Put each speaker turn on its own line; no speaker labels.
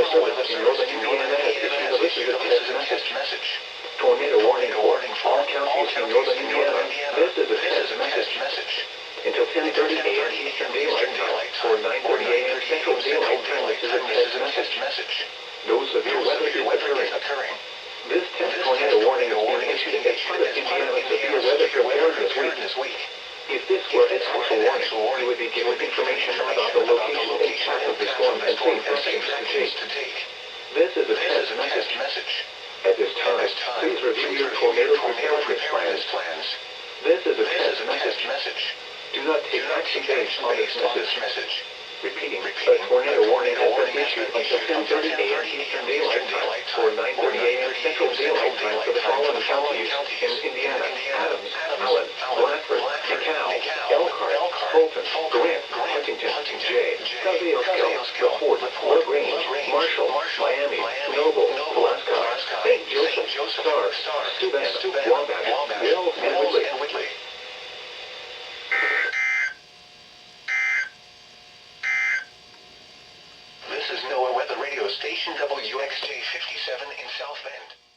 Service in northern Indiana has issued a listener test message. Tornado warning for all counties in northern Indiana. This is a test message. Until 10:30 a.m. Eastern Daylight Time or 9:30 a.m. Central Daylight Time, this is a test message. No severe weather is occurring. This test tornado warning is issued as part of Indiana's severe weather preparedness this week. If this were an actual warning, you would be given information about the location and path of the storm and safe actions to take. This is a test message. At this time, please review your tornado preparedness plans. This is a test message. Do not take action based on this message. Repeating, a tornado warning has been issued until 10:30 a.m. Eastern Daylight Time or 9:30 a.m. Central Daylight Time for the following counties in Indiana: Adams, Allen, Bradford, DeKalb, Elkhart, Fulton, Grant, Huntington, Jay, Kosciuszko, LaPorte, LaGrange, Marshall, Miami, Noble, Alaska, St. Joseph, Star, Steuben, Wabash, Will, and Whitley. This is NOAA Weather Radio Station WXJ 57 in South Bend.